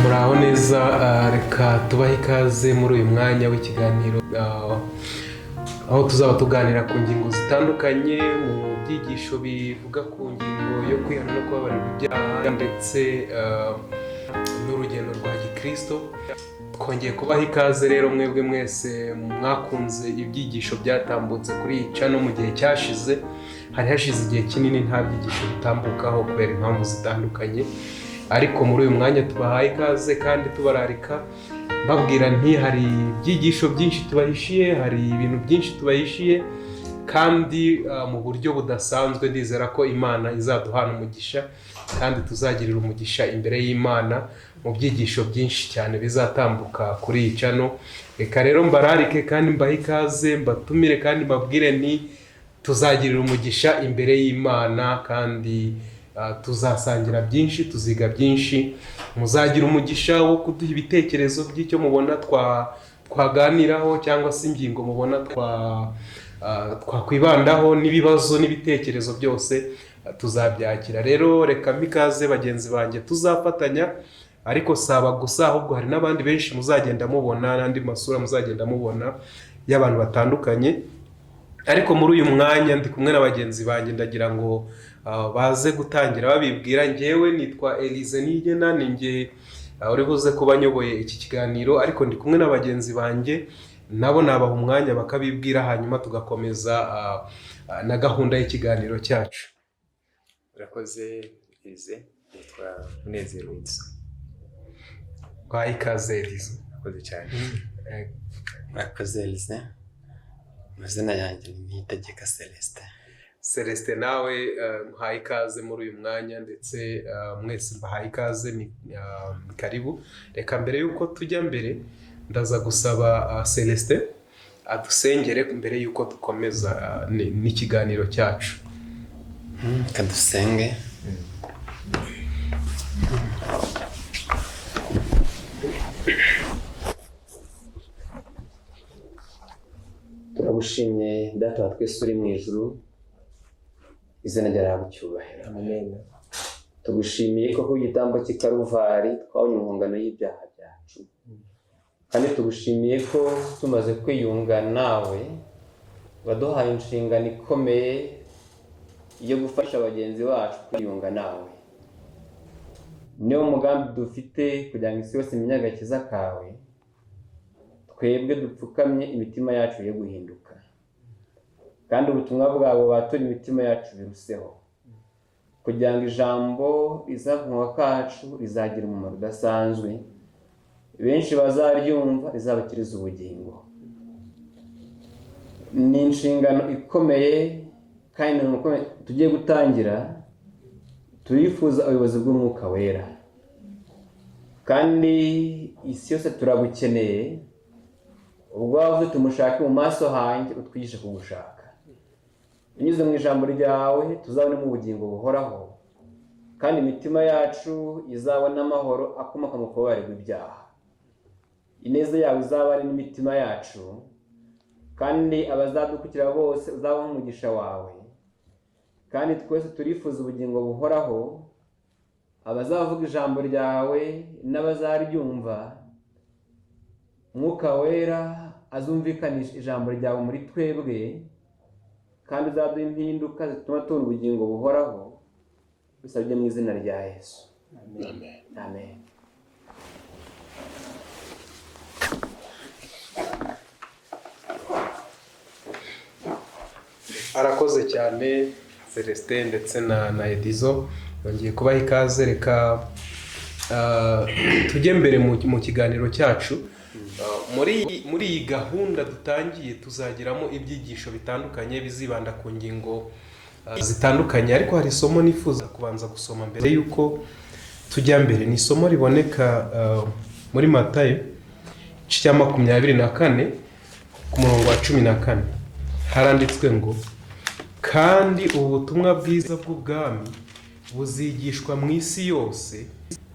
muraho neza. Reka tubahe ikaze muri uyu mwanya w'ikiganiro aho tuzaba tuganira ku ngingo zitandukanye mu byigisho bivuga ku ngingo yo kwihana no kubabarirwa ibyaha ndetse n'urugendo rwa gikristo. Twongeye kubaha ikaze rero mwebwe mwese mwakunze ibyigisho byatambutse kuri iyi channel mu gihe cyashize. Hari hashize igihe kinini nta byigisho bitambukaho kubera impamvu zitandukanye, ariko muri uyu mwanya tubahaye ikaze kandi tubararika babwira nti hari ibyigisho byinshi tubahishiye, hari ibintu byinshi tubahishiye kandi mu buryo budasanzwe. Ndizera ko Imana izaduhana umugisha kandi tuzagirira umugisha imbere y'Imana mu byigisho byinshi cyane bizatambuka kuri iyi channel. Reka rero mbararike kandi mbahe ikaze, mbatumire kandi mbabwire nti tuzagirira umugisha imbere y'Imana kandi tuzasangira byinshi, tuziga byinshi. Muzagira umugisha wo kuduha ibitekerezo by'icyo mubona twaganiraho cyangwa se ingingo mubona twakwibandaho, n'ibibazo n'ibitekerezo byose tuzabyakira. Rero reka mikaze bagenzi banjye tuzafatanya, ariko saba gusa ahubwo hari n'abandi benshi muzagenda mubona, n'andi masura muzagenda mubona y'abantu batandukanye. Ariko muri uyu mwanya ndi kumwe na bagenzi banjye, ndagira ngo baze gutangira babibwira. Njyewe nitwa Elise Nigena, ninjye uri buze kuba nyoboye iki kiganiro, ariko ndi kumwe na bagenzi banjye nabo nabaha umwanya bakabibwira, hanyuma tugakomeza na gahunda y'ikiganiro cyacu. Urakoze Elise, nitwa Munezero Wilson. Kwa ikaze Elise. Urakoze cyane. Urakoze Elise. Mazina yanjye ni Niyitegeka Celestin. Celestin, nawe muhaye ikaze muri uyu mwanya, ndetse mwese mbahaye ikaze, ni karibu. Reka mbere yuko tujya mbere ndaza gusaba Celestin adusengere mbere yuko dukomeza n'ikiganiro cyacu. Kadusenge. Turagushimye Data wa twese uri mu ijuru, izina ryawe cyubahiro. Amen. Tugushimiye ko ku gitambo cy'Ikaruvari twabonye umuhongano y'ibyaha byacu, kandi tugushimiye ko tumaze kwiyunga nawe waduhaye inshingano ikomeye yo gufasha bagenzi bacu kwiyunga nawe. Niyo mugambi dufite kugira ngo isi yose imenye agakiza kawe, twebwe dupfukamye imitima yacu yo guhinduka, kandi ubutumwa bwabo batura imitima yacu biruseho, kugira ngo ijambo rizavuga kacu rizagira umumaro udasanzwe, benshi bazaryumva rizabakiriza ubugingo. Ni inshingano ikomeye kandi tugiye gutangira. Turifuza ubuyobozi bw'Umwuka Wera, kandi isi yose turabukeneye. Ubwo wavuze tumushake mu maso hanjye, utwigishe kugushaka. Binyuze mu ijambo ryawe tuzabona mu bugingo buhoraho, kandi imitima yacu izabona amahoro akomoka mu kubabarirwa ibyaha. Ineza yawe izabane n'imitima yacu, kandi abazadukurikira bose uzabaha umugisha wawe. Kandi twese turifuza ubugingo buhoraho, abazavuga ijambo ryawe n'abazaryumva. Mwuka Wera azumvikanisha ijambo ryawe muri twebwe, kandi uzaduha impinduka zituma tubona ubugingo buhoraho. Bisabye mu izina rya Yesu. Amen. Amen. Arakoze cyane Celestin ndetse na Edizo, ngiye kubaha ikaze. Reka tujye mbere mu kiganiro cyacu. Muri iyi gahunda dutangiye tuzagiramo ibyigisho bitandukanye bizibanda ku ngingo zitandukanye, ariko hari isomo nifuza kubanza gusoma mbere yuko tujya mbere. Ni isomo riboneka muri Matayo igice cya 24 ku murongo wa 14. Haranditswe ngo, kandi ubutumwa bwiza bw'ubwami buzigishwa mu isi yose,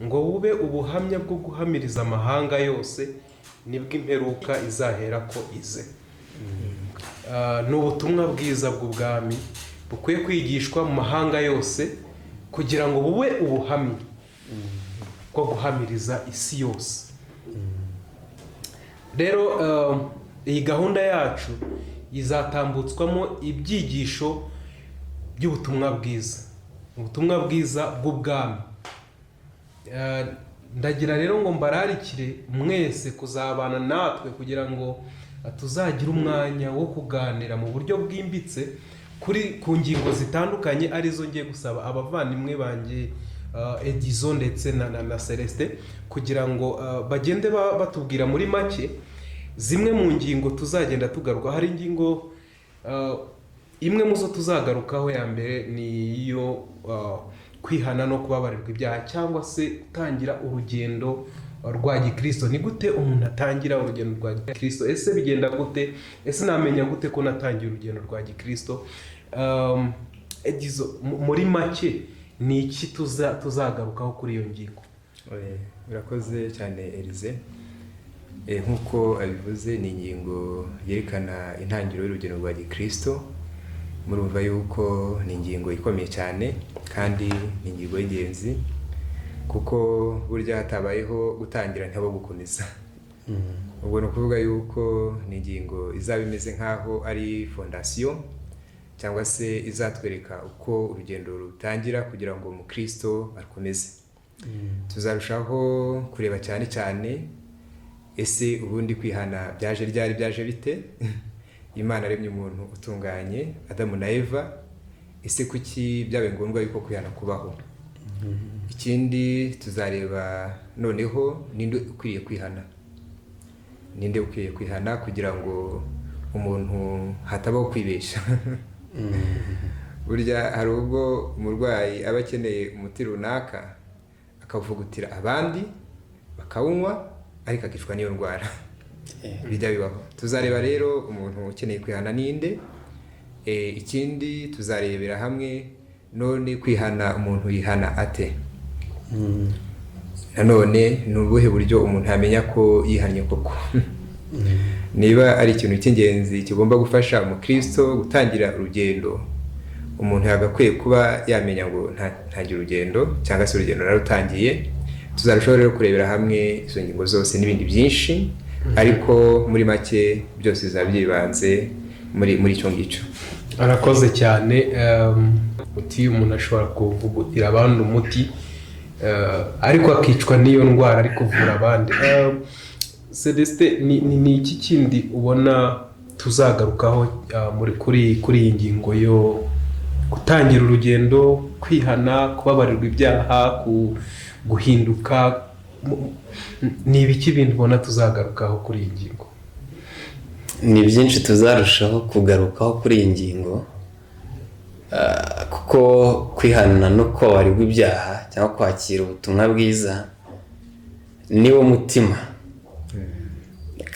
ngo bube ubuhamya bwo guhamiriza amahanga yose, nibwo imperuka izahera ko ize. Ni ubutumwa bwiza bw'ubwami bukwiye kwigishwa mu mahanga yose kugira ngo bube ubuhamya. ko guhamiriza isi yose. Rero iyi gahunda yacu izatambutswamo ibyigisho by'ubutumwa bwiza, ubutumwa bwiza bw'ubwami. Ndagira rero ngo mbararikire mwese kuzabana natwe kugira ngo tuzagira umwanya wo kuganira mu buryo bwimbitse ku ngingo zitandukanye, arizo ngiye gusaba abavandimwe banjye Edizo ndetse na Celestin kugira ngo bagende batubwira muri make zimwe mu ngingo tuzagenda tugaruka. Hari ingingo imwe mu zo tuzagarukaho ya mbere ni iyo kwihana no kubabarirwa ibyaha, cyangwa se gutangira urugendo rwa gikristo. Ni gute umuntu atangira urugendo rwa gikristo? Ese bigenda gute? Ese namenya gute ko natangiye urugendo rwa gikristo? Edizo, muri make ni iki tuzagarukaho kuri iyo ngingo? Urakoze cyane Elize. Nk'uko abivuze, ni ingingo yerekana intangiriro y'urugendo rwa gikristo. Murumva yuko ni ingingo ikomeye cyane kandi ni ingingo y'ingenzi, kuko burya hatabayeho gutangira ntihaba gukomeza. Ubwo ni ukuvuga yuko ni ingingo izaba imeze nk'aho ari fondasiyo, cyangwa se izatwereka uko urugendo rutangira kugira ngo umukristo akomeze. Tuzarushaho kureba cyane cyane, ese ubundi kwihana byaje bite? Imana yaremye umuntu utunganye, Adamu na Eva, ese kuki byabaye ngombwa yuko kwihana kubaho? Ikindi tuzareba noneho ninde ukwiye kwihana kugira ngo umuntu hatabaho kwibesha. Burya hari ubwo umurwayi aba akeneye umuti runaka akavugutira abandi bakawunywa ariko akicwa n'iyo ndwara. Bijya bibaho. Tuzareba rero umuntu ukeneye kwihana ninde. Ikindi tuzarebera hamwe none kwihana umuntu yihana ate. Nanone ni ubuhe buryo umuntu yamenya ko yihannye koko. Niba ari ikintu cy'ingenzi kigomba gufasha umukristo gutangira urugendo, umuntu yagakwiye kuba yamenya ngo ntangira urugendo cyangwa se urugendo narutangiye. Tuzarushaho rero kurebera hamwe izo ngingo zose n'ibindi byinshi, ariko muri make byose bizaba byibanze muri icyo ngicyo. Arakoze cyane. Umuti umuntu ashobora kuvugutira abandi umuti ariko akicwa n'iyo ndwara ari kuvura abandi. Celestin, ni iki kindi ubona tuzagarukaho kuri iyi ngingo yo gutangira urugendo, kwihana, kubabarirwa ibyaha, guhinduka? Ni ibiki bintu ubona tuzagarukaho kuri iyi ngingo? Ni byinshi tuzarushaho kugarukaho kuri iyi ngingo, kuko kwihana no kubabarirwa ibyaha cyangwa kwakira ubutumwa bwiza niwo mutima.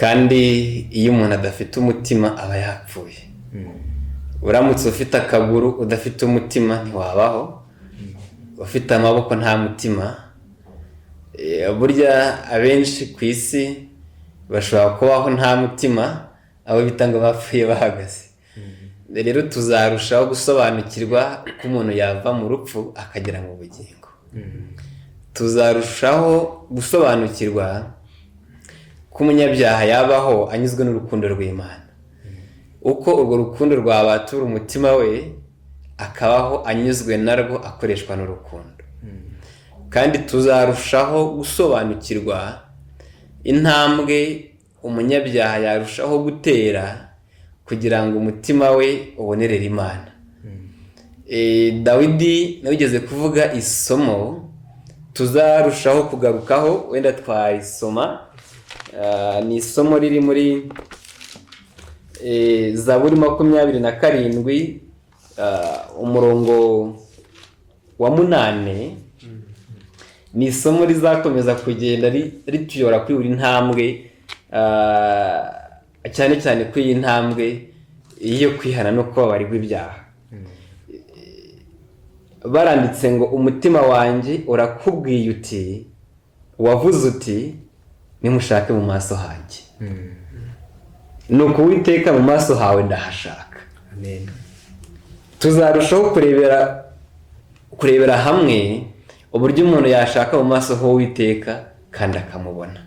Kandi iyo umuntu adafite umutima aba yapfuye. Uramutse ufite akaguru udafite umutima ntiwabaho, ufite amaboko nta mutima. Burya abenshi ku isi bashobora kubaho nta mutima, abo bita ngo bapfuye bahagaze. Rero tuzarushaho gusobanukirwa ko umuntu yava mu rupfu akagera mu bugingo. Tuzarushaho gusobanukirwa ko umunyabyaha yabaho anyuzwe n'urukundo rw'Imana, uko urwo rukundo rwabatura umutima we akabaho anyuzwe narwo akoreshwa n'urukundo. Kandi tuzarushaho gusobanukirwa intambwe umunyabyaha yarushaho gutera kugira ngo umutima we ubonerere Imana. Dawidi nawigeze kuvuga isomo tuzarushaho kugarukaho, wenda twarisoma. Ni isomo riri muri Zaburi 27 umurongo wa 8. Ni isomo rizakomeza kugenda rituyobora kuri buri ntambwe, cyane cyane kuri iyi ntambwe iyo kwihana no kubabarirwa ibyaha. Baranditse ngo umutima wanjye urakubwiye uti, wavuze uti nimushake mu maso hanjye. Nuko Uwiteka mu maso hawe ndahashaka. Amen. Tuzarushaho kurebera hamwe uburyo umuntu yashaka mu maso h'Uwiteka kandi akamubona.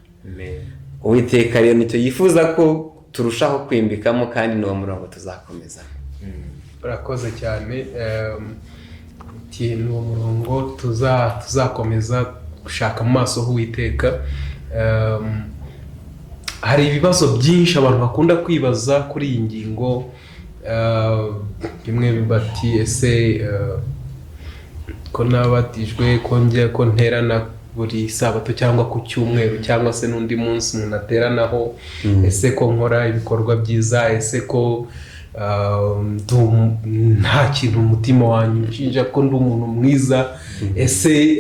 Uwiteka rero nicyo yifuza ko turushaho kwimbikamo, kandi n'uwo murongo tuzakomeza. Urakoze cyane. N'uwo murongo tuzakomeza gushaka mu maso h'Uwiteka. Hari ibibazo byinshi abantu bakunda kwibaza kuri iyi ngingo. Bimwe bati ese ko nabatijwe ko nterana buri sabato cyangwa ku cyumweru cyangwa se n'undi munsi umuntu ateranaho, ese ko nkora ibikorwa byiza, ese ko nta kintu umutima wanyu nshinja ko ndi umuntu mwiza, ese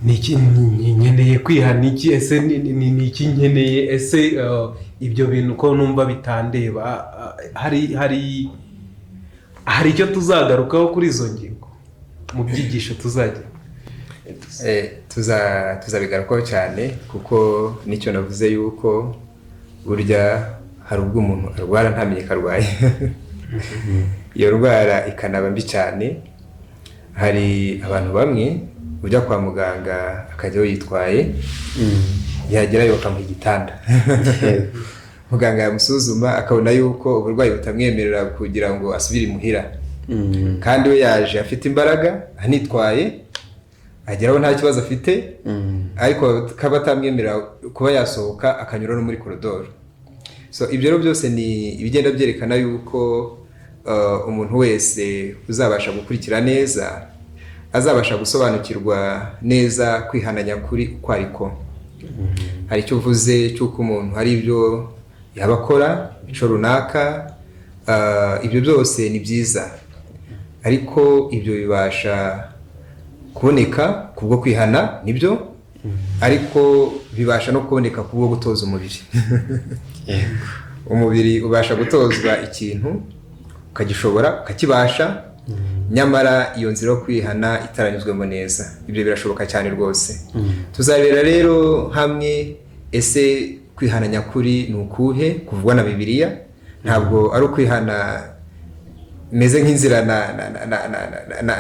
nkeneye kwihana iki, ese ni iki nkeneye, ese ibyo bintu ko numva bitandeba. Hari icyo tuzagarukaho kuri izo ngingo mu byigisho tuzajya tuzabigarukaho cyane, kuko nicyo navuze yuko burya hari ubwo umuntu arwara ntamenye ko arwaye. Iyo ndwara ikanaba mbi cyane. Hari abantu bamwe ujya kwa muganga akajyaho yitwaye, yagerayo bakamuha igitanda, muganga yamusuzuma akabona yuko uburwayi butamwemerera kugira ngo asubire imuhira, kandi we yaje afite imbaraga anitwaye, ageraho nta kibazo afite, ariko kaba atamwemerera kuba yasohoka akanyura no muri koridoro. So ibyo rero byose ni ibigenda byerekana yuko umuntu wese uzabasha gukurikira neza azabasha gusobanukirwa neza kwihana nyakuri uko ariko. Hari icyo uvuze cy'uko umuntu hari ibyo yaba akora icyo runaka, ibyo byose ni byiza, ariko ibyo bibasha kuboneka kubwo kwihana, nibyo, ariko bibasha no kuboneka kubwo gutoza umubiri. Umubiri ubasha gutozwa ikintu ukagishobora ukakibasha, nyamara iyo nzira yo kwihana itaranyuzwemo neza. Ibyo birashoboka cyane rwose. Tuzabera rero hamwe ese kwihana nyakuri ni ukuhe kuvugwa na Bibiliya. Ntabwo ari ukwihana meze nk'inzira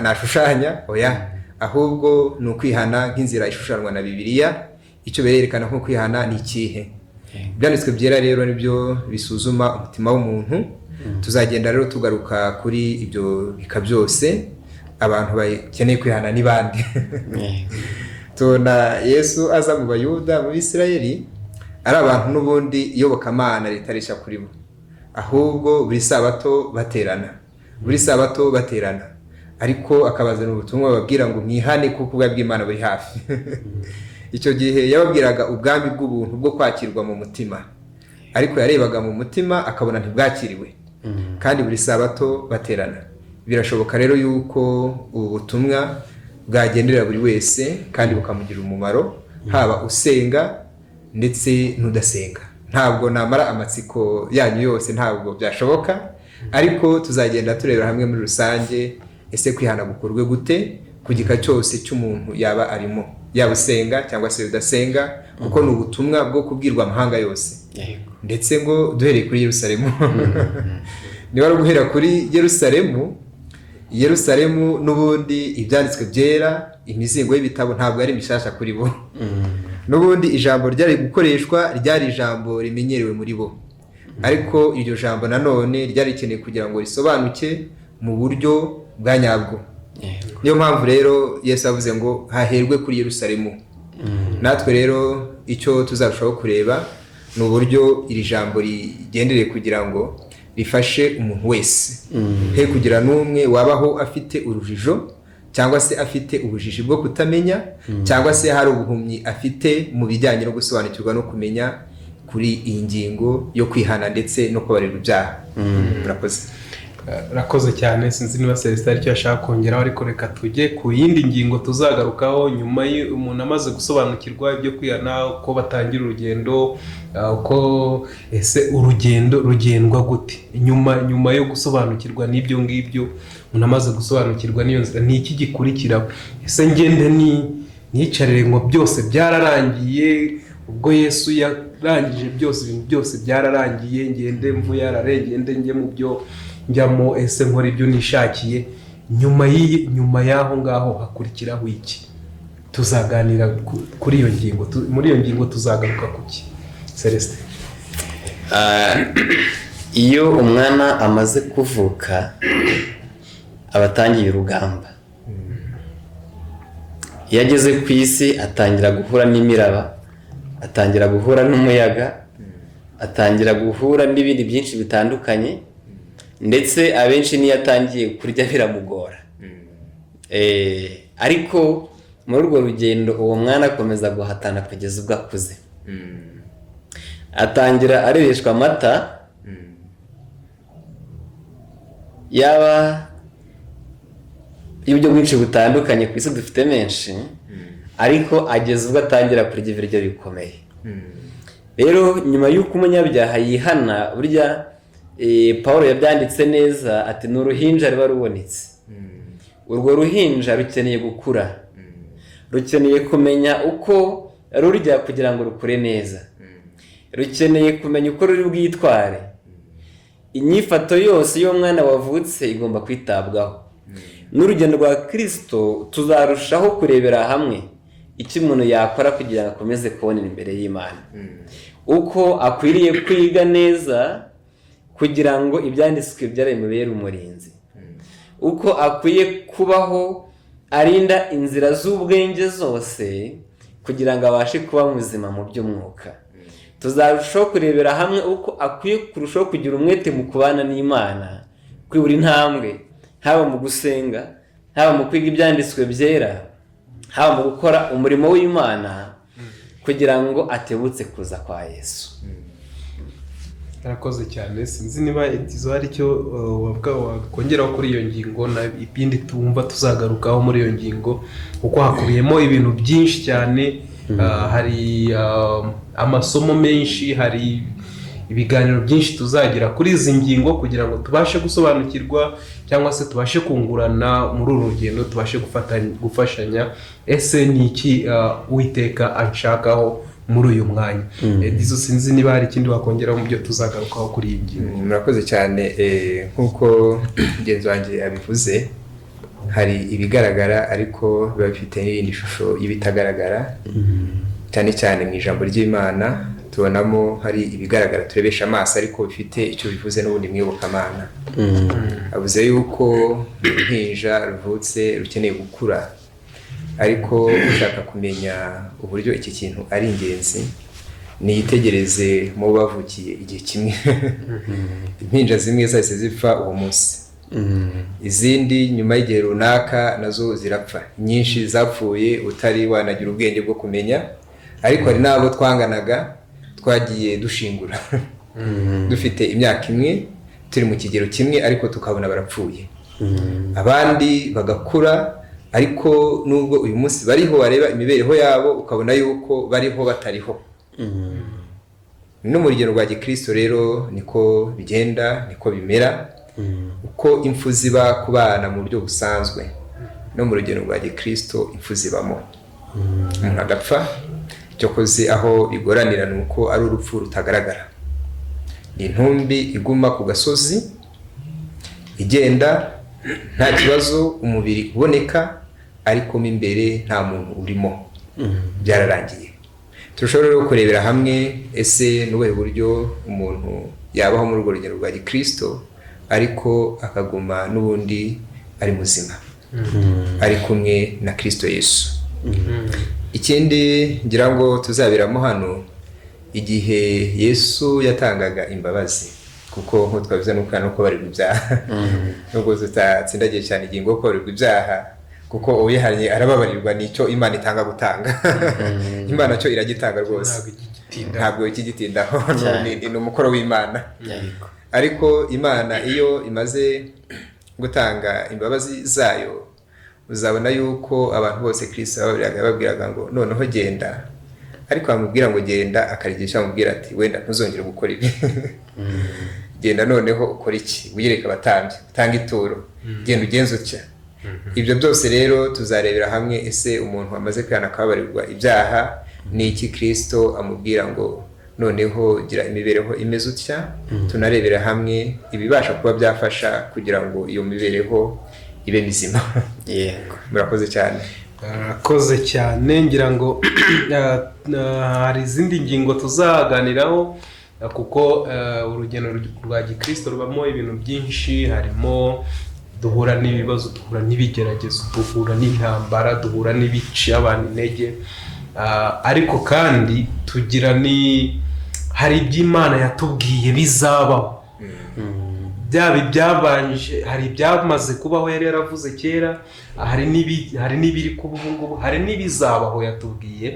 nashushanya, oya, ahubwo ni ukwihana nk'inzira ishushanwa na Bibiliya. Icyo berekana nko kwihana ni ikihe. Ibyanditswe byera rero nibyo bisuzuma umutima w'umuntu. Tuzagenda rero tugaruka kuri ibyo bika byose abantu bakeneye kwihana n'ibandi. Tubona Yesu aza mu Bayuda, mu Bisirayeli, ari abantu n'ubundi iyobokamana ritarisha kuri bo, ahubwo buri sabato baterana, ariko akabazana ubutumwa bababwira ngo mwihane kuko ubwami bw'Imana buri hafi. Icyo gihe yababwiraga ubwami bw'ubuntu bwo kwakirwa mu mutima, ariko yarebaga mu mutima akabona ntibwakiriwe, kandi buri sabato baterana. Birashoboka rero yuko ubu butumwa bwagenderera buri wese kandi bukamugirira umumaro, haba usenga ndetse n'udasenga. Ntabwo namara amatsiko yanyu yose, ntabwo byashoboka, ariko tuzagenda turebera hamwe muri rusange ese kwihana gukorwe gute ku gika cyose cy'umuntu yaba arimo, yaba usenga cyangwa se udasenga, kuko ni ubutumwa bwo kubwirwa amahanga yose. Ndetse ngo duhereye kuri Yerusalemu. Niba ari guhera kuri Yerusalemu n'ubundi ibyanditswe byera, imizingo y'ibitabo ntabwo ari mishasha kuri bo. N'ubundi ijambo ryari gukoreshwa ryari ijambo rimenyerewe muri bo, ariko iryo jambo nanone ryari rikeneye kugira ngo risobanuke mu buryo bwa nyabwo. Niyo mpamvu rero Yesu yavuze ngo haherwe kuri Yerusalemu. Natwe rero icyo tuzarushaho kureba ni uburyo iri jambo rigendereye kugira ngo rifashe umuntu wese, he kugira n'umwe wabaho afite urujijo cyangwa se afite ubujiji bwo kutamenya, cyangwa se hari ubuhumyi afite mu bijyanye no gusobanukirwa no kumenya kuri iyi ngingo yo kwihana ndetse no kubarirwa ibyaha. Murakoze. Rakoze cyane. Sinzi niba Celestin icyo yashaka kongeraho, ariko reka tujye ku yindi ngingo tuzagarukaho nyuma y'umuntu amaze gusobanukirwa ibyo kwihana, uko batangira urugendo, uko ese urugendo rugendwa gute. Nyuma yo gusobanukirwa n'ibyo ngibyo, umuntu amaze gusobanukirwa n'iyo nzira, ni iki gikurikiraho? Ese ngende niyicarire ngo byose byararangiye, ubwo Yesu yarangije byose, ibintu byose byararangiye, ngende mvuyarare, ngende njye mu byo njyamo, ese nkora ibyo nishakiye? nyuma y'aho ngaho hakurikiraho iki? Tuzaganira kuri iyo ngingo, muri iyo ngingo tuzagaruka kuki Celestin? Iyo umwana amaze kuvuka aba atangiye urugamba. Iyo ageze ku isi atangira guhura n'imiraba, atangira guhura n'umuyaga, atangira guhura n'ibindi byinshi bitandukanye, ndetse abenshi niyo atangiye kurya biramugora. Ariko muri urwo rugendo uwo mwana akomeza guhatana kugeza ubwo akuze. Atangira arereshwa amata, yaba y'uburyo bwinshi butandukanye ku isi dufite menshi, ariko ageze ubwo atangira kurya ibiryo bikomeye. Rero nyuma y'uko umunyabyaha yihana, burya Pawulo yabyanditse neza ati ni uruhinja ruba rubonetse. Urwo ruhinja rukeneye gukura, rukeneye kumenya uko rurya kugira ngo rukure neza, rukeneye kumenya uko ruri bwitware. Inyifato yose y'umwana wavutse igomba kwitabwaho. N'urugendo rwa Kristo tuzarushaho kurebera hamwe icyo umuntu yakora kugira ngo akomeze kubonera imbere y'Imana, uko akwiriye kwiga neza kugira ngo ibyanditswe byaremubere umurinzi, uko akwiye kubaho arinda inzira z'ubwenge zose kugira ngo abashe kuba muzima mu by'umwuka. Tuzarushaho kurebera hamwe uko akwiye kurushaho kugira umwete mu kubana n'Imana kuri buri ntambwe, haba mu gusenga, haba mu kwiga ibyanditswe byera, haba mu gukora umurimo w'Imana kugira ngo atebutse kuza kwa Yesu. Arakoze cyane. Sinzi niba itizo hari icyo wakongeraho kuri iyo ngingo, na ibindi tumva tuzagarukaho muri iyo ngingo, kuko hakubiyemo ibintu byinshi cyane. Hari amasomo menshi, hari ibiganiro byinshi tuzagira kuri izi ngingo kugira ngo tubashe gusobanukirwa cyangwa se tubashe kungurana muri uru rugendo, tubashe gufashanya. Ese ni iki Uwiteka anshakaho muri uyu mwanya? Izo sinzi niba hari ikindi wakongeraho mu byo tuzagarukaho kuri iyi ngingo. Murakoze cyane. Nk'uko mugenzi wanjye abivuze, hari ibigaragara ariko biba bifite n'iyindi shusho y'ibitagaragara. Cyane cyane mu ijambo ry'Imana tubonamo hari ibigaragara turebesha amaso ariko bifite icyo bivuze n'ubundi mwiyobokamana. Avuze yuko uruhinja ruvutse rukeneye gukura, ariko ushaka kumenya uburyo iki kintu ari ingenzi, niyitegereze mu bavukiye igihe kimwe. Impinja zimwe zahise zipfa uwo munsi, izindi nyuma y'igihe runaka nazo zirapfa. Nyinshi zapfuye utari wanagira ubwenge bwo kumenya, ariko hari n'abo twanganaga twagiye dushingura dufite imyaka imwe, turi mu kigero kimwe, ariko tukabona barapfuye. Abandi bagakura, ariko nubwo uyu munsi bariho, wareba imibereho yabo ukabona yuko bariho batariho. No mu rugendo rwa Gikristo rero niko bigenda, niko bimera. Uko impfu ziba ku bana mu buryo busanzwe, no mu rugendo rwa Gikristo impfu zibamo. Umuntu agapfa, cyokoze aho bigoranira ni uko ari urupfu rutagaragara. Ni intumbi iguma ku gasozi igenda nta kibazo, umubiri uboneka ariko mo imbere nta muntu urimo, byararangiye. Turashobora rero kurebera hamwe ese n'ubuhe buryo umuntu yabaho muri urwo rugendo rwa Gikristo ariko akaguma n'ubundi ari muzima, ari kumwe na Kristo Yesu. Ikindi ngira ngo tuzabiramo hano, igihe Yesu yatangaga imbabazi, kuko nko twavuze nuko barirwa ibyaha, nubwo tutatsindagiye cyane ingingo ko barirwa ibyaha, kuko uyihanye arababarirwa, nicyo Imana itanga gutanga. Imana cyo iragitanga rwose, ntabwo ikigitindaho, ni umukoro w'Imana. Ariko Imana iyo imaze gutanga imbabazi zayo, uzabona yuko abantu bose Kristo babwiraga ngo noneho genda, ariko amubwira ngo genda akarigisha, amubwira ati wenda ntuzongere gukora ibi. Genda noneho ukora iki? Wiyereka abatambyi, utanga ituro, genda ugenze utya. Ibyo byose rero tuzarebera hamwe, ese umuntu wamaze kwihana akababarirwa ibyaha ni iki Kristo amubwira ngo noneho gira imibereho imeze utya. Tunarebera hamwe ibibasha kuba byafasha kugira ngo iyo mibereho ibe mizima. yego Murakoze cyane. Koze cyane, ngira ngo hari izindi ngingo tuzaganiraho kuko urugendo rwa gikristo rubamo ibintu byinshi, harimo duhura n'ibibazo, duhura n'ibigeragezo, duhura n'intambara, duhura n'ibici abantu intege, ariko kandi tugira hari iby'Imana yatubwiye bizabaho. Byaba ibyabanje, hari ibyamaze kubaho yari yaravuze kera, hari n'ibiri kuba ubu ngubu, hari n'ibizabaho yatubwiye.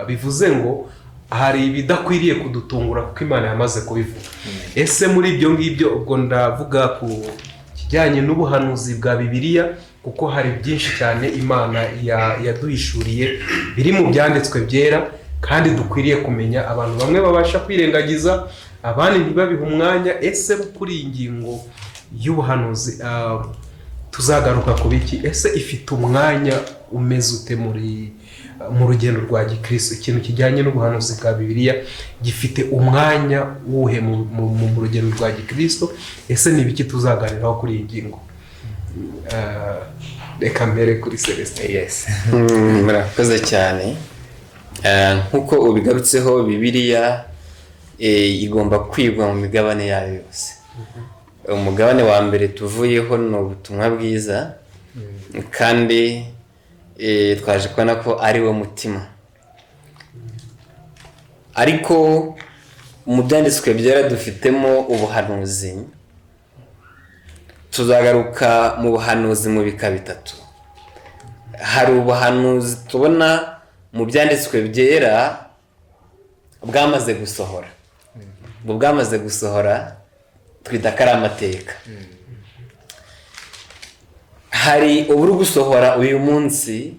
Bivuze ngo hari ibidakwiriye kudutungura kuko Imana yamaze kubivuga. Ese muri ibyo ngibyo ubwo ndavuga ku kijyanye n'ubuhanuzi bwa Bibiliya, kuko hari byinshi cyane Imana yaduhishuriye biri mu byanditswe byera kandi dukwiriye kumenya. Abantu bamwe babasha kwirengagiza, abandi ntibabihe umwanya. Ese kuri iyi ngingo y'ubuhanuzi tuzagaruka ku biki? Ese ifite umwanya umeze ute mu rugendo rwa gikristo? Ikintu kijyanye n'ubuhanuzi bwa Bibiliya gifite umwanya wuhe mu rugendo rwa gikristo? Ese ni biki tuzaganiraho kuri iyi ngingo? Reka mbere kuri Celestin. Yes. murakoze cyane. Nk'uko ubigarutseho, Bibiliya igomba kwigwa mu migabane yayo yose. Umugabane wa mbere tuvuyeho ni ubutumwa bwiza, kandi twaje kubona ko ari wo mutima. Ariko mu byanditswe byera dufitemo ubuhanuzi. Tuzagaruka mu buhanuzi mu bika bitatu. Hari ubuhanuzi tubona mu byanditswe byera bwamaze gusohora. Ubwo bwamaze gusohora twita ko ari amateka. Hari uburi gusohora uyu munsi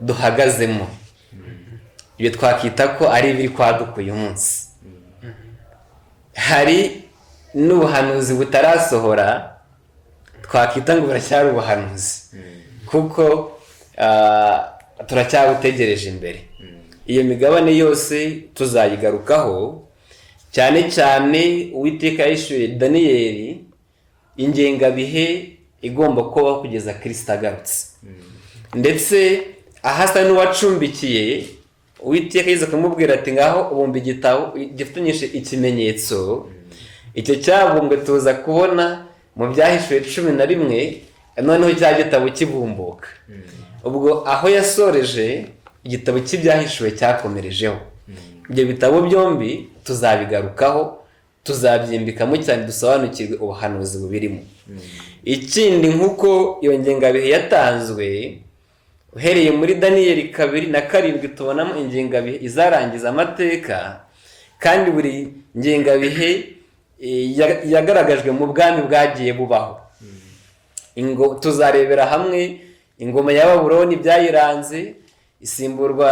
duhagazemo, ibyo twakita ko ari ibiri kwaduka uyu munsi. Hari n'ubuhanuzi butarasohora twakita ngo buracyari ubuhanuzi, kuko turacyabutegereje imbere. Iyo migabane yose tuzayigarukaho, cyane cyane Uwiteka yishuye Daniyeli ingengabihe igomba kubaho kugeza Kristo agarutse. Ndetse ahasa n'uwacumbikiye, Uwiteka yize kumubwira ati ngaho ubumba igitabo gifitanyije ikimenyetso. Icyo cyabumbwe tuza kubona mu byahishuwe 11, noneho cya gitabo kibumbuka. Ubwo aho yasoreje, igitabo cy'ibyahishuwe cyakomerejeho. Ibyo bitabo byombi tuzabigarukaho, tuzabyimbikamo cyane dusobanukirwe ubuhanuzi bubirimo. Ikindi, nk'uko iyo ngengabihe yatanzwe, uhereye muri Daniyeli 2:7 tubonamo ingengabihe izarangiza amateka, kandi buri ngengabihe yagaragajwe mu bwami bwagiye bubaho. Tuzarebera hamwe ingoma ya Babuloni byayiranze, isimburwa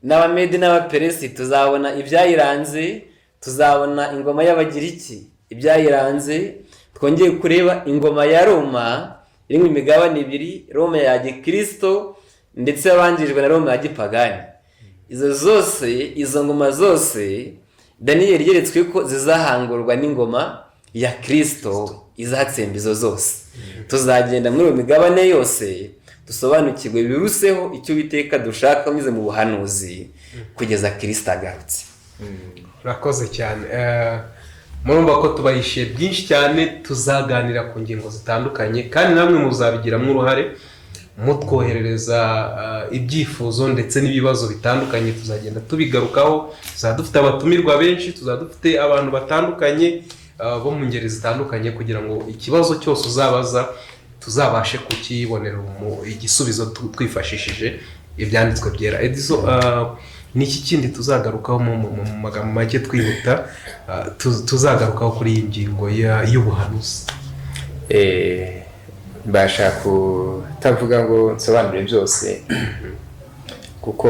n'Abamedi n'Abaperesi, tuzabona ibyayiranze. Tuzabona ingoma y'Abagiriki ibyayiranze. Twongeye kureba ingoma ya Roma irimo imigabane ibiri, Roma ya gikristo ndetse yabanjirijwe na Roma ya gipagani. Izo ngoma zose Daniyeli yeretswe ko zizahangurwa n'ingoma ya Kristo izatsemba izo zose. Tuzagenda muri iyo migabane yose dusobanukirwe biruseho icyo Uwiteka dushaka binyuze mu buhanuzi kugeza Kristo agarutse. Urakoze cyane. Murumva ko tubahishiye byinshi cyane. Tuzaganira ku ngingo zitandukanye, kandi namwe muzabigiramo uruhare mutwoherereza ibyifuzo ndetse n'ibibazo bitandukanye. Tuzagenda tubigarukaho. Tuzaba dufite abatumirwa benshi, tuzaba dufite abantu batandukanye bo mu ngeri zitandukanye, kugira ngo ikibazo cyose uzabaza tuzabashe kukibonera igisubizo twifashishije ibyanditswe byera. Edizo, niki kindi tuzagarukaho mu magambo make twihuta, tuzagarukaho kuri iyi ngingo y'ubuhanuzi? Mbasha kutavuga ngo nsobanure byose, kuko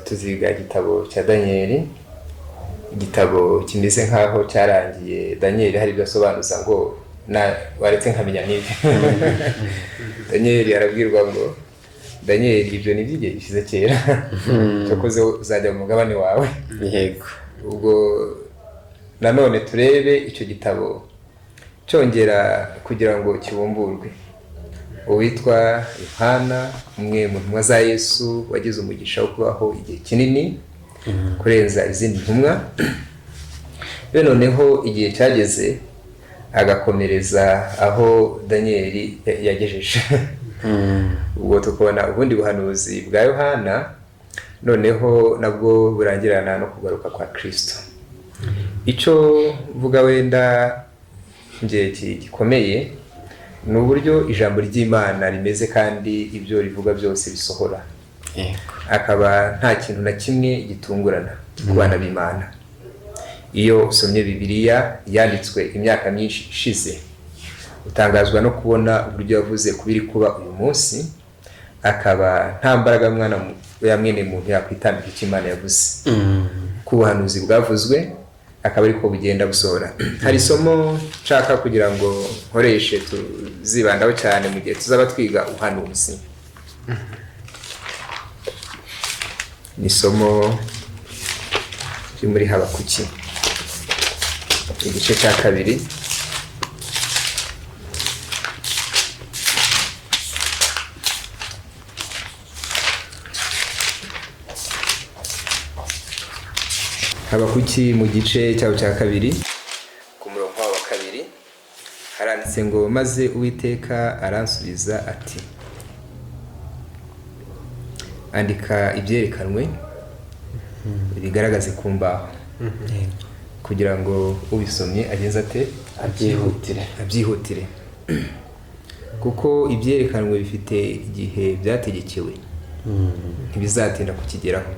tuziga igitabo cya Daniyeli, igitabo kimeze nk'aho cyarangiye. Daniyeli hari ibyo asobanuza ngo waretse nkamenya n'ibi. Daniyeli arabwirwa ngo, Daniyeli, ibyo ni iby'igihe gishize kera, cyakoze uzajya mu mugabane wawe. Yego. Ubwo nanone turebe icyo gitabo cyongera kugira ngo kibumburwe. uwitwa Yohana, umwe mu ntumwa za Yesu wagize umugisha wo kubaho igihe kinini kurenza izindi ntumwa. Noneho igihe cyageze agakomereza aho Daniyeli yagejeje. Ubwo tukabona ubundi buhanuzi bwa Yohana, noneho nabwo burangirana no kugaruka kwa Kristo. Icyo vuga wenda ngiye gikomeye ni uburyo ijambo ry'Imana rimeze kandi ibyo rivuga byose bisohora. Akaba nta kintu na kimwe gitungurana ku bana b'Imana. Iyo usomye Bibiliya yanditswe imyaka myinshi ishize, utangazwa no kubona uburyo yavuze kubiri kuba uyu munsi, akaba nta mbaraga mwene muntu yakwitambika icyo Imana yavuze. Ku buhanuzi bwavuzwe akaba ariko bugenda gusohora. Hari isomo nshaka kugira ngo nkoreshe tuzibandaho cyane mu gihe tuzaba twiga ubuhanuzi. Ni isomo ryo muri Habakuki igice cya 2. Habakuki mu gice cyawo cya 2 ku murongo wa 2 haranditse ngo maze Uwiteka aransubiza ati, andika ibyerekanwe bigaragaze ku mbaho kugira ngo ubisomye agenze ate abyihutire kuko ibyerekanwe bifite igihe byategekewe ntibizatinda kukigeraho.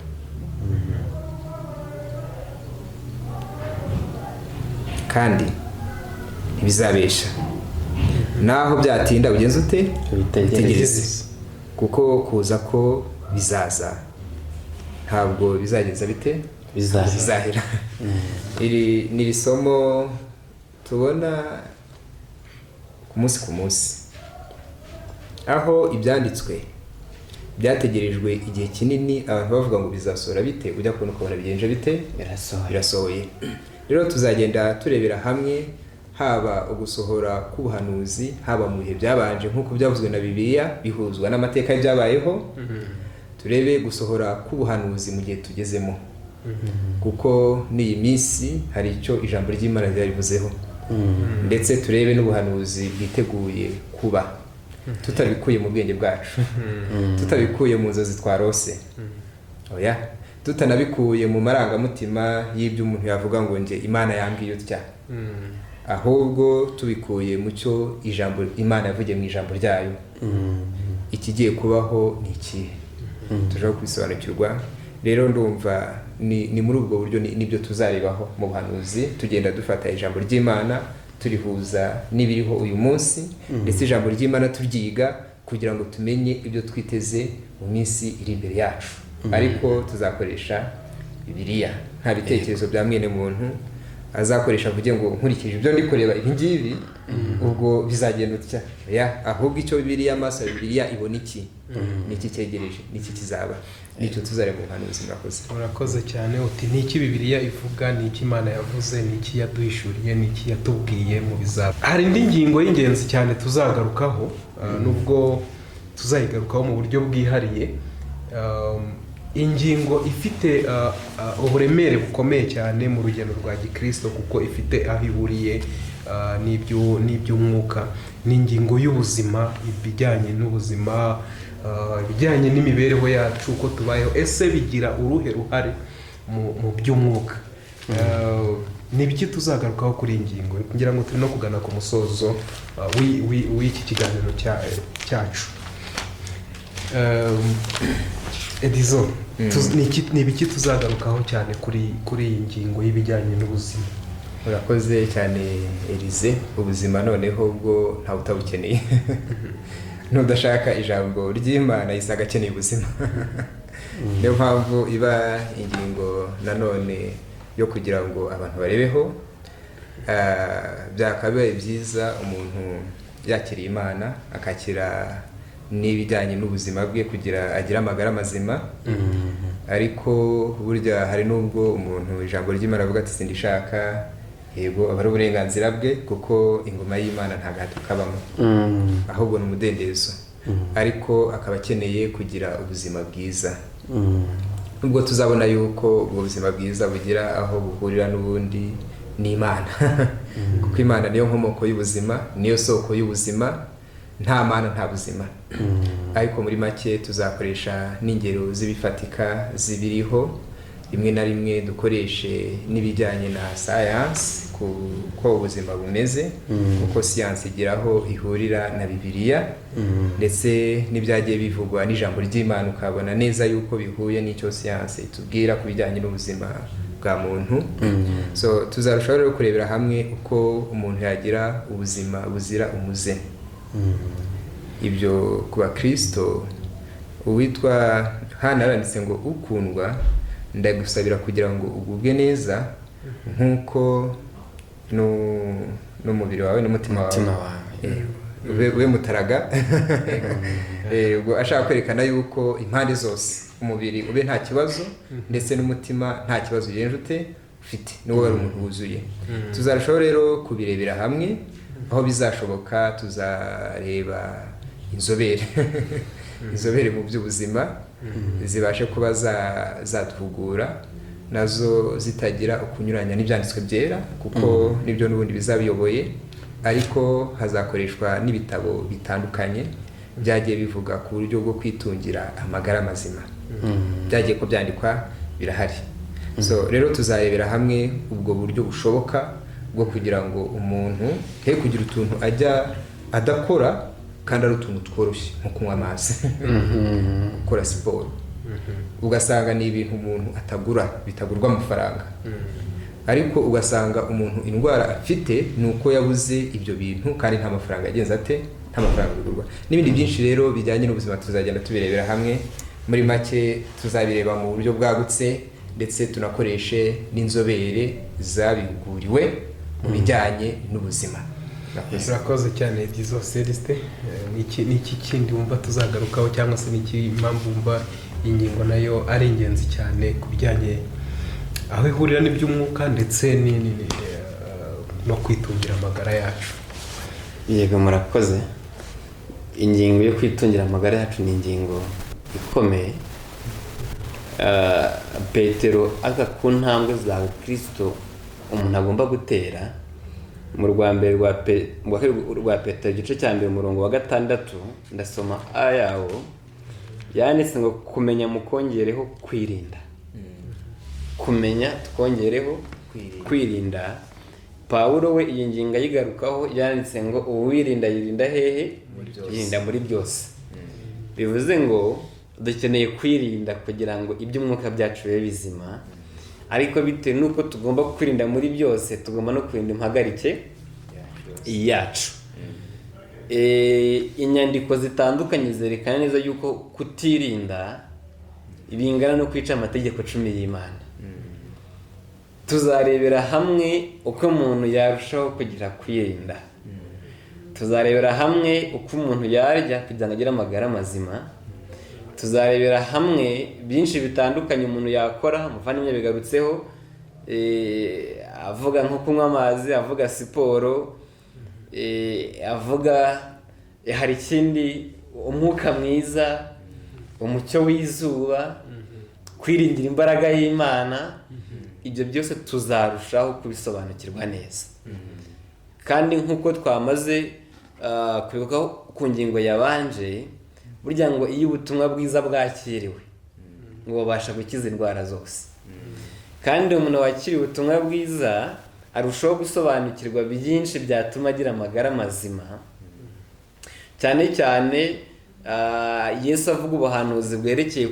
Kandi ntibizabesha, naho byatinda ugenze ute bitegereze, kuko kuza ko bizaza ntabwo bizageza bite bizahera. Iri ni isomo tubona ku munsi, aho ibyanditswe byategerejwe igihe kinini, abantu bavuga ngo bizasohora bite, ujya kubona ukabona bigenje bite birasohoye. Rero tuzagenda turebera hamwe haba ugusohora k'ubuhanuzi, haba mu bihe byabanje nk'uko byavuzwe na Bibiliya bihuzwa n'amateka y'ibyabayeho. Turebe gusohora k'ubuhanuzi mu gihe tugezemo, kuko n'iyi minsi hari icyo ijambo ry'Imana ryarivuzeho. Ndetse turebe n'ubuhanuzi bwiteguye kuba, tutabikuye mu bwenge bwacu, tutabikuye mu nzozi twarose, oya, tutanabikuye mu marangamutima y'ibyo umuntu yavuga ngo nje Imana yambwiye utya, ahubwo tubikuye mu cyo ijambo Imana yavugiye mu ijambo ryayo. Ikigiye kubaho ni iki, tujya kubisobanukirwa. Rero ndumva ni muri ubwo buryo nibyo tuzarebaho mu buhanuzi, tugenda dufata ijambo ry'Imana turihuza n'ibiriho uyu munsi, ndetse ijambo ry'Imana turyiga kugira ngo tumenye ibyo twiteze mu minsi iri imbere yacu. Ariko tuzakoresha Bibiliya, nta bitekerezo bya mwene muntu azakoresha avuge ngo nkurikije ibyo ndi kureba ibi ngibi ubwo bizagenda utya. Ahubwo icyo Bibiliya, amaso ya Bibiliya ibona iki, niki cyegereje, niki kizaba, nicyo tuzareba mu buhanuzi. Murakoze cyane. Uti niki Bibiliya ivuga, niki Imana yavuze, niki yaduhishuriye, niki yatubwiye mu bizaba. Hari indi ngingo y'ingenzi cyane tuzagarukaho, nubwo tuzayigarukaho mu buryo bwihariye. Ingingo ifite uburemere bukomeye cyane mu rugendo rwa Gikristo, kuko ifite aho ihuriye n'iby'umwuka, n'ingingo y'ubuzima, ibijyanye n'ubuzima, ibijyanye n'imibereho yacu uko tubayeho. Ese bigira uruhe ruhare mu by'umwuka? Nibiki tuzagarukaho kuri iyi ngingo, kugira ngo turi no kugana ku musozo w'iki kiganiro cyacu. Edizo, ni ibiki tuzagarukaho cyane kuri iyi ngingo y'ibijyanye n'ubuzima? Urakoze cyane Elize. Ubuzima noneho ubwo ntawe utabukeneye. N'udashaka ijambo ry'Imana yisaga akeneye ubuzima. Niyo mpamvu iba ingingo nanone yo kugira ngo abantu barebeho. Byakabaye byiza umuntu yakiriye Imana, akakira n'ibijyanye n'ubuzima bwe kugira agire amagara mazima. Ariko burya hari nubwo umuntu ijambo ry'Imana avuga ati sindishaka yego aba ari uburenganzira bwe kuko ingoma y'Imana nta gahato kabamo ahubwo ni umudendezo ariko akaba akeneye kugira ubuzima bwiza nubwo tuzabona yuko ubwo buzima bwiza bugira aho buhurira n'ubundi n'Imana kuko Imana niyo nkomoko y'ubuzima niyo soko y'ubuzima nta mana nta buzima ariko muri make tuzakoresha n'ingero z'ibifatika zibiriho rimwe na rimwe dukoreshe n'ibijyanye na science kuko ubuzima bumeze kuko science igiraho ihurira na Bibiliya ndetse n'ibyagiye bivugwa n'ijambo ry'Imana ukabona neza yuko bihuye n'icyo science itubwira ku bijyanye n'ubuzima bwa muntu so tuzarushaho rero kurebera hamwe uko umuntu yagira ubuzima buzira umuze ibyo kuba Kristo uwitwa hano aranditse ngo ukundwa ndagusabira kugira ngo ugubwe neza nk'uko n'umubiri wawe n'umutima wawe ube mutaraga ubwo ashaka kwerekana yuko impande zose umubiri ube nta kibazo ndetse n'umutima nta kibazo uyenjute ufite n'uwo wari umuntu wuzuye tuzarushaho rero kubirebera hamwe aho bizashoboka tuzareba inzobere mu by'ubuzima zibashe kuba zatwugura nazo zitagira ukunyuranya n'ibyanditswe byera kuko nibyo n'ubundi bizabiyoboye ariko hazakoreshwa n'ibitabo bitandukanye byagiye bivuga ku buryo bwo kwitungira amagara mazima byagiye ko byandikwa birahari so rero tuzarebera hamwe ubwo buryo bushoboka bwo kugira ngo umuntu he kugira utuntu ajya adakora kandi ari utuntu tworoshye nko kunywa amazi gukora siporo ugasanga ni ibintu umuntu atagura bitagurwa amafaranga ariko ugasanga umuntu indwara afite ni uko yabuze ibyo bintu kandi nta mafaranga yagenze ate nta mafaranga bigurwa n'ibindi byinshi rero bijyanye n'ubuzima tuzagenda tubirebera hamwe muri make tuzabireba mu buryo bwagutse ndetse tunakoreshe n'inzobere zabihuguriwe mu bijyanye n'ubuzima murakoze cyane Dizo Celestin n'iki kindi wumva tuzagarukaho cyangwa se n'iki impamvu wumva ingingo nayo ari ingenzi cyane ku bijyanye aho ihurira n'iby'umwuka ndetse no kwitungira amagara yacu yego murakoze ingingo yo kwitungira amagara yacu ni ingingo ikomeye Petero aza ku ntambwe za Kristo umuntu agomba gutera mu rwa mbere rwa Petero igice cya mbere umurongo wa 6 ndasoma ayawo yanditse ngo kumenya mukongereho kwirinda kumenya twongereho kwirinda Pawulo we iyi ngingo yigarukaho yanditse ngo uwirinda yirinda hehe yirinda muri byose bivuze ngo dukeneye kwirinda kugira ngo iby'umwuka byacu bibe bizima ariko bitewe nuko tugomba kwirinda muri byose tugomba no kwirinda impagarike yacu inyandiko zitandukanye zerekana neza yuko kutirinda bingana no kwica amategeko 10 y'Imana tuzarebera hamwe uko umuntu yarushaho kugira kwirinda tuzarebera hamwe uko umuntu yarya kugira ngo agire amagara mazima tuzarebera hamwe byinshi bitandukanye umuntu yakora muvandimwe bigarutseho avuga nko kunywa amazi avuga siporo avuga hari ikindi umwuka mwiza umucyo w'izuba kwiringira imbaraga y'Imana ibyo byose tuzarushaho kubisobanukirwa neza kandi nk'uko twamaze kwibuka ku ngingo yabanje burya ngo iyo ubutumwa bwiza bwakiriwe ngo babasha gukiza indwara zose kandi umuntu wakiriye ubutumwa bwiza arushaho gusobanukirwa byinshi byatuma agira amagara mazima cyane cyane Yesu avuga ubuhanuzi bwerekeye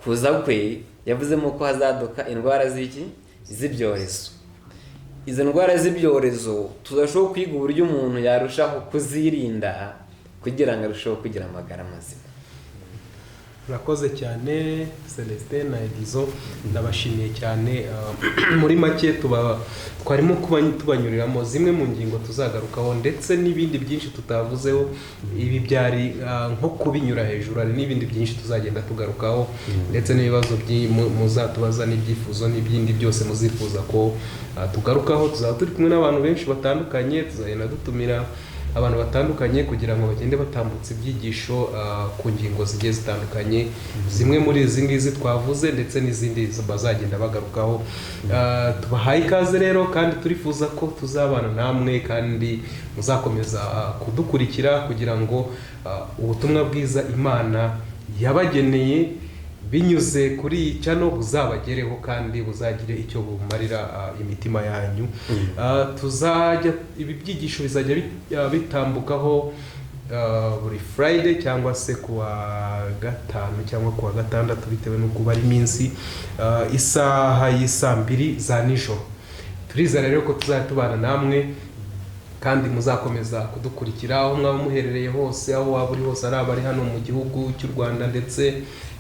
kuza kwe yavuzemo ko hazaduka indwara z'ibyorezo izo ndwara z'ibyorezo tuzashoho kwiga uburyo umuntu yarushaho kuzirinda kugira ngo arusheho kugira amagara mazima Murakoze cyane Celestin na Edizo, ndabashimiye cyane. Muri make twarimo tubanyuriramo zimwe mu ngingo tuzagarukaho ndetse n'ibindi byinshi tutavuzeho. Ibi byari nko kubinyura hejuru, hari n'ibindi byinshi tuzagenda tugarukaho ndetse n'ibibazo muzatubaza n'ibyifuzo n'ibindi byose muzifuza ko tugarukaho. Tuzaba turi kumwe n'abantu benshi batandukanye, tuzagenda dutumira abantu batandukanye kugira ngo bagende batambutse ibyigisho ku ngingo zigiye zitandukanye, zimwe muri izi ngizi twavuze ndetse n'izindi bazagenda bagarukaho. Tubahaye ikaze rero kandi turifuza ko tuzabana namwe kandi muzakomeza kudukurikira kugira ngo ubutumwa bwiza Imana yabageneye binyuze kuri iyi channel buzabagereho kandi buzagire icyo bumarira imitima yanyu. Tuzajya ibi byigisho bizajya bitambukaho buri Friday cyangwa se kuwa gatanu cyangwa kuwa gatandatu bitewe n'uko bari iminsi, isaha y'isa 2 za nijoro. Turizera rero ko tuzajya tubana namwe kandi muzakomeza kudukurikira aho mwaba muherereye hose, aho waba uri hose, ari abari hano mu gihugu cy'u Rwanda ndetse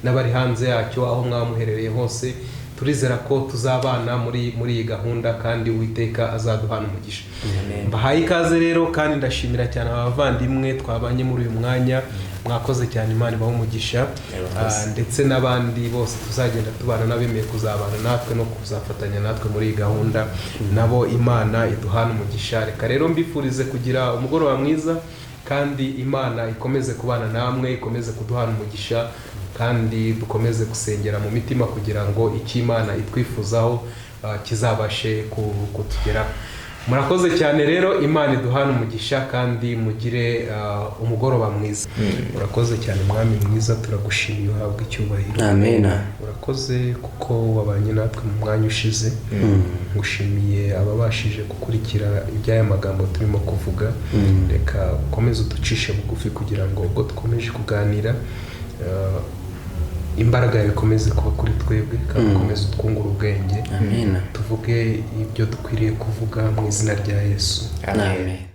n'abari hanze yacyo, aho mwaba muherereye hose. Turizera ko tuzabana muri iyi gahunda kandi Uwiteka azaduhana umugisha. Mbahaye ikaze rero kandi ndashimira cyane abavandimwe twabanye muri uyu mwanya. Mwakoze cyane, Imana ibahe umugisha, ndetse n'abandi bose tuzagenda tubana n'abemeye kuzabana natwe no kuzafatanya natwe muri iyi gahunda, nabo Imana iduhana umugisha. Reka rero mbifurize kugira umugoroba mwiza kandi Imana ikomeze kubana namwe, ikomeze kuduhana umugisha kandi dukomeze gusengera mu mitima kugira ngo icyo Imana itwifuzaho kizabashe kutugeraho. Murakoze cyane rero, Imana iduhana umugisha kandi mugire umugoroba mwiza. Murakoze cyane Mwami mwiza, turagushimiye, uhabwe icyubahiro. Amen. Urakoze kuko wabanye natwe mu mwanya ushize. Ngushimiye ababashije gukurikira iby'aya magambo turimo kuvuga. Reka ukomeze uducishe bugufi kugira ngo ubwo dukomeje kuganira imbaraga yawe ikomeze kuba kuri twebwe kandi ukomeze utwungura ubwenge. Amen. Tuvuge ibyo dukwiriye kuvuga mu izina rya Yesu. Amen.